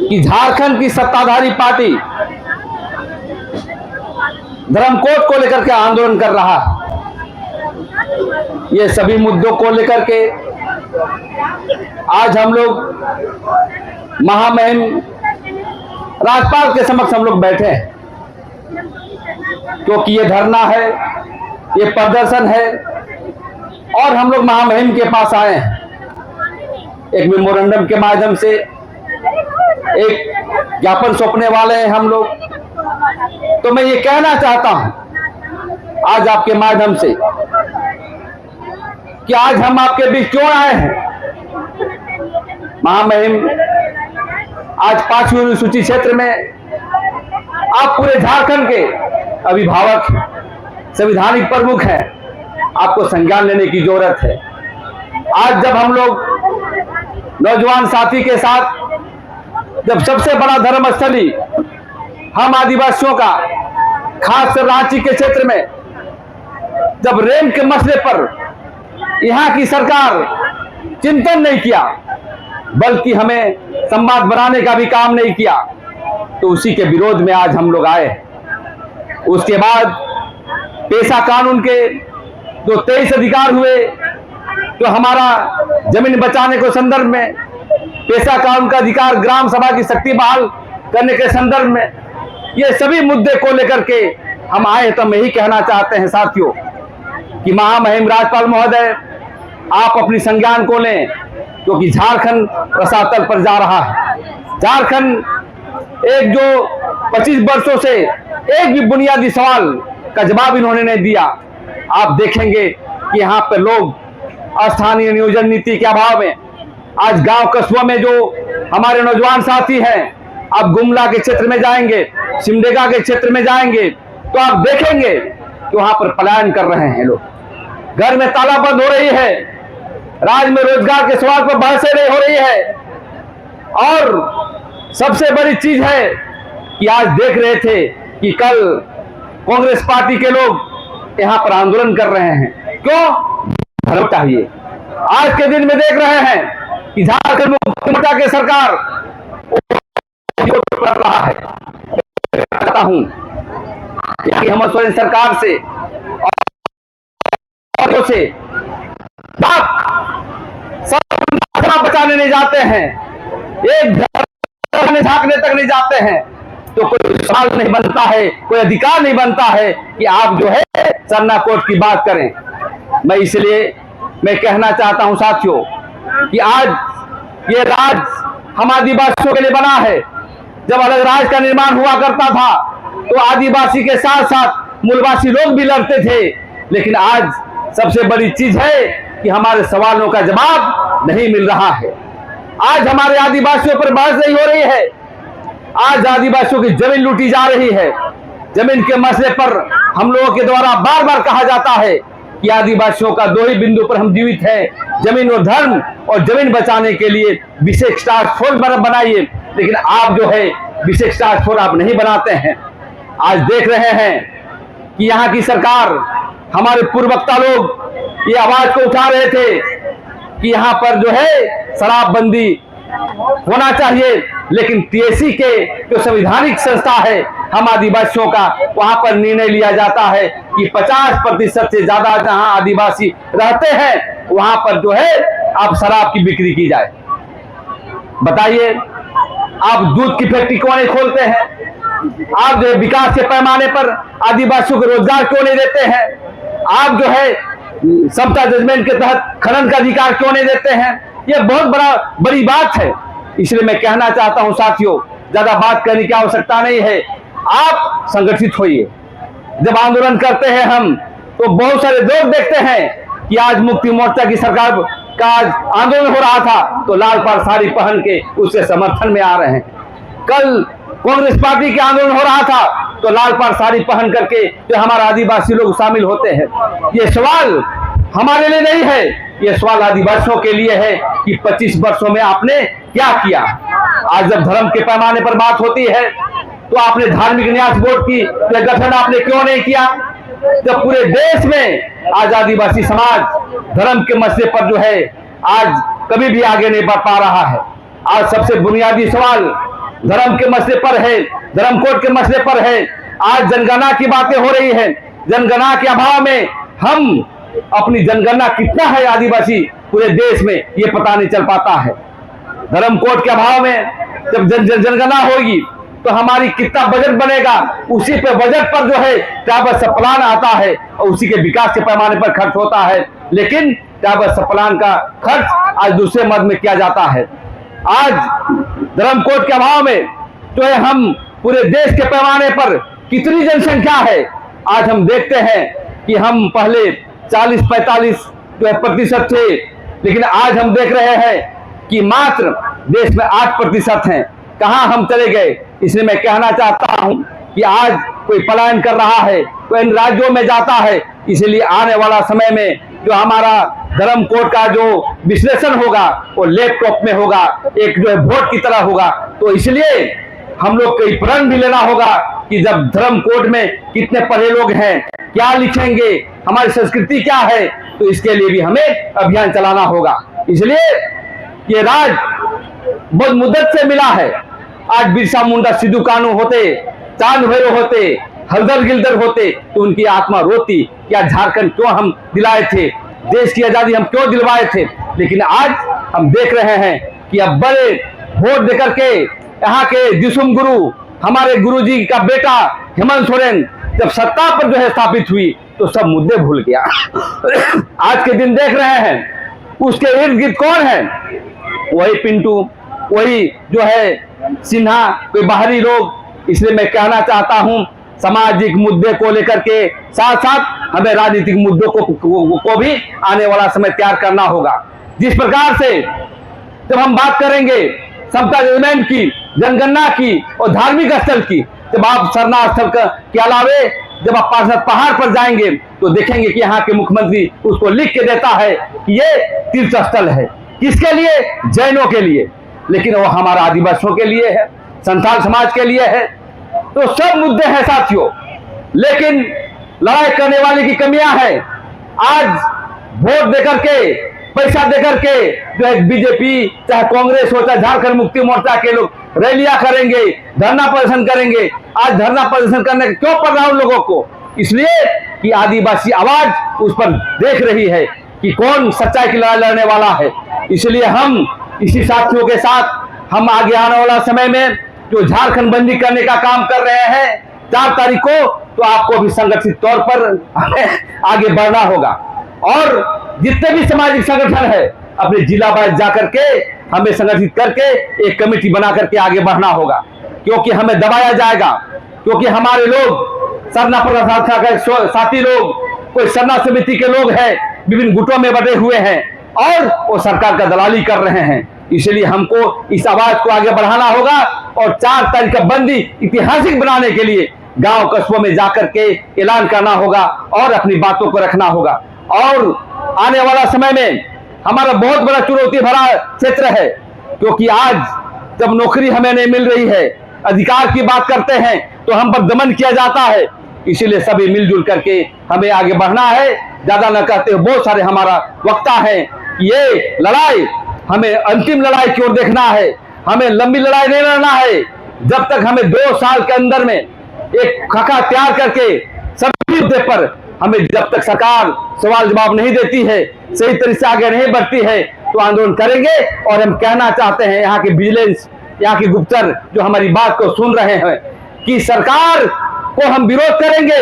कि झारखंड की सत्ताधारी पार्टी धर्म कोड को लेकर के आंदोलन कर रहा है। ये सभी मुद्दों को लेकर के आज हम लोग महामहिम राज्यपाल के समक्ष हम लोग बैठे हैं, क्योंकि ये धरना है, ये प्रदर्शन है और हम लोग महामहिम के पास आए हैं एक मेमोरेंडम के माध्यम से, एक ज्ञापन सौंपने वाले हैं हम लोग। तो मैं ये कहना चाहता हूं आज आपके माध्यम से कि आज हम आपके बीच क्यों आए हैं। महामहिम आज 5वीं अनुसूची क्षेत्र में आप पूरे झारखंड के अभिभावक, संवैधानिक प्रमुख हैं, आपको संज्ञान लेने की जरूरत है। आज जब हम लोग नौजवान साथी के साथ जब सबसे बड़ा धर्मस्थली हम आदिवासियों का, खासकर रांची के क्षेत्र में, जब रेंज के मसले पर यहां की सरकार चिंतन नहीं किया बल्कि हमें संवाद बनाने का भी काम नहीं किया, तो उसी के विरोध में आज हम लोग आए। उसके बाद पेशा कानून के जो 23 अधिकार हुए, तो हमारा जमीन बचाने के संदर्भ में पेशा कानून का अधिकार, ग्राम सभा की शक्ति बहाल करने के संदर्भ में, ये सभी मुद्दे को लेकर के हम आए। तो हम यही कहना चाहते हैं साथियों कि महामहिम राज्यपाल महोदय, आप अपनी संज्ञान को लें, क्योंकि झारखंड रसातल पर जा रहा है। झारखंड एक जो 25 वर्षों से एक भी बुनियादी सवाल का जवाब इन्होंने नहीं दिया। आप देखेंगे कि यहाँ पर लोग स्थानीय नियोजन नीति के अभाव में आज गांव कस्बों में जो हमारे नौजवान साथी हैं, आप गुमला के क्षेत्र में जाएंगे, सिमडेगा के क्षेत्र में जाएंगे, तो आप देखेंगे कि वहां पर पलायन कर रहे हैं लोग। घर में ताला बंद हो रही है, राज्य में रोजगार के सवाल पर बहसें नहीं हो रही है। और सबसे बड़ी चीज है कि आज देख रहे थे कि कल कांग्रेस पार्टी के लोग यहाँ पर आंदोलन कर रहे हैं। क्यों? धर्म चाहिए। आज के दिन में देख रहे हैं कि झारखंड मुक्ति मोर्चा की सरकार कर रहा है। कहता हूं कि हम सरकार से और से बचाने नहीं जाते हैं, एक झांकने तक नहीं जाते हैं, तो कोई सवाल नहीं बनता है, कोई अधिकार नहीं बनता है कि आप जो है सरना कोर्ट की बात करें। मैं कहना चाहता हूं साथियों कि आज ये राज्य हम आदिवासियों के लिए बना है। जब अलग राज्य का निर्माण हुआ करता था तो आदिवासी के साथ साथ मूलवासी लोग भी लड़ते थे, लेकिन आज सबसे बड़ी चीज है कि हमारे सवालों का जवाब नहीं मिल रहा है। आज हमारे आदिवासियों पर बहस नहीं हो रही है। आज आदिवासियों की जमीन लूटी जा रही है। जमीन के मसले पर हम लोगों के द्वारा बार बार कहा जाता है कि आदिवासियों का 2 ही बिंदु पर हम जीवित हैं, जमीन और धर्म, और जमीन बचाने के लिए विशेष टास्क फोर्स बनाइए, लेकिन आप जो है विशेष टास्क फोर्स आप नहीं बनाते हैं। आज देख रहे हैं कि यहाँ की सरकार, हमारे पूर्ववक्ता लोग ये आवाज को उठा रहे थे कि यहाँ पर जो है शराबबंदी होना चाहिए, लेकिन टीएसी के जो संवैधानिक संस्था है हम आदिवासियों का, वहां पर निर्णय लिया जाता है कि 50% से ज्यादा जहां आदिवासी रहते हैं वहां पर जो है आप शराब की बिक्री की जाए। बताइए, आप दूध की फैक्ट्री क्यों नहीं खोलते हैं? आप जो है विकास के पैमाने पर आदिवासियों को रोजगार क्यों नहीं देते हैं? आप जो है समता जजमेंट के तहत खनन का अधिकार क्यों नहीं देते हैं? यह बहुत बड़ी बात है। इसलिए मैं कहना चाहता हूं साथियों, ज्यादा बात करने की आवश्यकता नहीं है। आप संगठित होइए। जब आंदोलन करते हैं हम, तो बहुत सारे लोग देखते हैं कि आज मुक्ति मोर्चा की सरकार का आज आंदोलन हो रहा था तो लाल पाल साड़ी पहन के उसके समर्थन में आ रहे हैं। कल कांग्रेस पार्टी के आंदोलन हो रहा था तो लाल पाल साड़ी पहन करके जो हमारा आदिवासी लोग शामिल होते हैं। ये सवाल हमारे लिए नहीं है, ये सवाल आदिवासियों के लिए है कि 25 वर्षों में आपने क्या किया। आज जब धर्म के पैमाने पर बात होती है तो आपने धार्मिक न्यास बोर्ड की गठन आपने क्यों नहीं किया? जब पूरे देश में आज आदिवासी समाज धर्म के मसले पर जो है आज कभी भी आगे नहीं बढ़ पा रहा है। आज सबसे बुनियादी सवाल धर्म के मसले पर है, धर्म कोड के मसले पर है। आज जनगणना की बातें हो रही है। जनगणना के अभाव में हम अपनी जनगणना कितना है आदिवासी पूरे देश में ये पता नहीं चल पाता है। धर्म कोड के अभाव में जब जनगणना होगी तो हमारी कितना बजट बनेगा, उसी पे बजट पर जो है ट्राइबल सब प्लान आता है और उसी के विकास के पैमाने पर खर्च होता है। लेकिन ट्राइबल सब प्लान का खर्च आज दूसरे मद में किया जाता है। आज धर्म कोड के अभाव में जो है हम पूरे देश के पैमाने पर कितनी जनसंख्या है आज हम देखते हैं कि हम पहले 40-45 प्रतिशत थे, लेकिन आज हम देख रहे हैं कि मात्र देश में 8% हैं। कहां हम चले गए? इसलिए मैं कहना चाहता हूं कि आज कोई पलायन कर रहा है, कोई इन राज्यों में जाता है। इसलिए आने वाला समय में जो हमारा धर्म कोड का जो विश्लेषण होगा वो लैपटॉप में होगा, एक जो है वोट की तरह होगा। तो इसलिए हम लोग को प्रण भी लेना होगा कि जब धर्म कोड में कितने पढ़े लोग हैं, क्या लिखेंगे, हमारी संस्कृति क्या है, तो इसके लिए भी हमें अभियान चलाना होगा। इसलिए ये राज बहुत मुद्दत से मिला है। आज बिरसा मुंडा, सिद्धू कानू होते, चांद भैरव होते, हरदर गिलदर होते तो उनकी आत्मा रोती क्या झारखंड क्यों हम दिलाए थे, देश की आजादी हम क्यों दिलवाए थे। लेकिन आज हम देख रहे हैं कि अब बड़े वोट देकर के यहाँ के दिसुम गुरु, हमारे गुरुजी का बेटा हेमंत सोरेन जब सत्ता पर जो है स्थापित हुई तो सब मुद्दे भूल गया। आज के दिन देख रहे हैं उसके इर्द गिर्द कौन है? वही पिंटू, वही जो है सिन्हा, कोई बाहरी लोग। इसलिए मैं कहना चाहता हूं सामाजिक मुद्दे को लेकर के साथ साथ हमें राजनीतिक मुद्दों को भी आने वाला समय तैयार करना होगा। जिस प्रकार से जब हम बात करेंगे समता एलिमेंट की, जनगणना की और धार्मिक स्थल की, जब आप सरना स्थल के अलावे जब आप पार्षद पहाड़ पर जाएंगे तो देखेंगे कि यहाँ के मुख्यमंत्री उसको लिख के देता है कि ये तीर्थ स्थल है। किसके लिए? जैनों के लिए। लेकिन वो हमारा आदिवासियों के लिए है, संथाल समाज के लिए है। तो सब मुद्दे हैं साथियों, लेकिन लड़ाई करने वाले की कमियां हैं। आज वोट देकर के, पैसा देकर के जो है बीजेपी चाहे कांग्रेस हो चाहे झारखंड मुक्ति मोर्चा के लोग रैलियां करेंगे, धरना प्रदर्शन करेंगे। आज धरना प्रदर्शन करने का क्यों पड़ रहा है उन लोगों को? इसलिए कि आदिवासी आवाज उस पर देख रही है कि कौन सच्चाई की लड़ाई लड़ने वाला है। इसलिए हम इसी साथियों के साथ हम आगे आने वाला समय में जो झारखंड बंदी करने का काम कर रहे हैं 4 तारीख को, तो आपको भी संगठित तौर पर आगे बढ़ना होगा। और जितने भी सामाजिक संगठन है अपने जिला वाइज जाकर के हमें संगठित करके एक कमेटी बना करके आगे बढ़ना होगा, क्योंकि हमें दबाया जाएगा। क्योंकि हमारे लोग सरना प्रशासन साथी लोग, कोई सरना समिति के लोग हैं, विभिन्न गुटों में बटे हुए हैं और वो सरकार का दलाली कर रहे हैं। इसलिए हमको इस आवाज को आगे बढ़ाना होगा और 4 तारीख का बंदी ऐतिहासिक बनाने के लिए गांव कस्बों में जाकर के ऐलान करना होगा और अपनी बातों को रखना होगा। और आने वाला समय में हमारा बहुत बड़ा चुनौती भरा क्षेत्र है, क्योंकि आज जब नौकरी हमें नहीं मिल रही है, अधिकार की बात करते हैं तो हम पर दमन किया जाता है। इसीलिए सभी मिलजुल करके हमें आगे बढ़ना है। ज्यादा न कहते हुए बहुत सारे हमारा वक्ता है, ये लड़ाई हमें अंतिम लड़ाई की ओर देखना है। हमें लंबी लड़ाई नहीं लड़ना है। जब तक हमें 2 साल के अंदर में एक खाका तैयार करके सभी मुद्दे पर हमें जब तक सरकार सवाल जवाब नहीं देती है, सही तरीके से आगे नहीं बढ़ती है, तो आंदोलन करेंगे। और हम कहना चाहते हैं यहाँ के विजिलेंस, यहाँ के गुप्तचर जो हमारी बात को सुन रहे हैं कि सरकार को हम विरोध करेंगे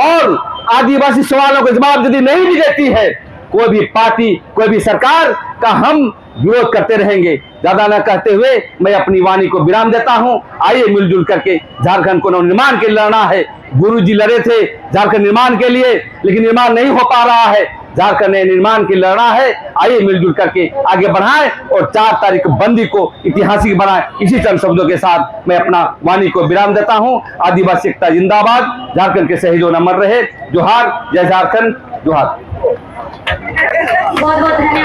और आदिवासी सवालों का जवाब यदि नहीं भी देती है, कोई भी पार्टी, कोई भी सरकार का हम विरोध करते रहेंगे। ज्यादा न कहते हुए मैं अपनी वाणी को विराम देता हूं। आइए मिलजुल करके झारखंड को नवनिर्माण के लिए लड़ना है। गुरुजी लड़े थे झारखंड निर्माण के लिए, लेकिन निर्माण नहीं हो पा रहा है। झारखंड ने निर्माण के लड़ना है। आइए मिलजुल करके आगे बढ़ाएं और 4 तारीख बंदी को ऐतिहासिक बनाएं। इसी चंद शब्दों के साथ मैं अपना वाणी को विराम देता हूं। आदिवासी एकता जिंदाबाद। झारखंड के शहीदों न अमर रहे। जोहार, जय झारखंड, जोहार। बहुत बहुत धन्यवाद।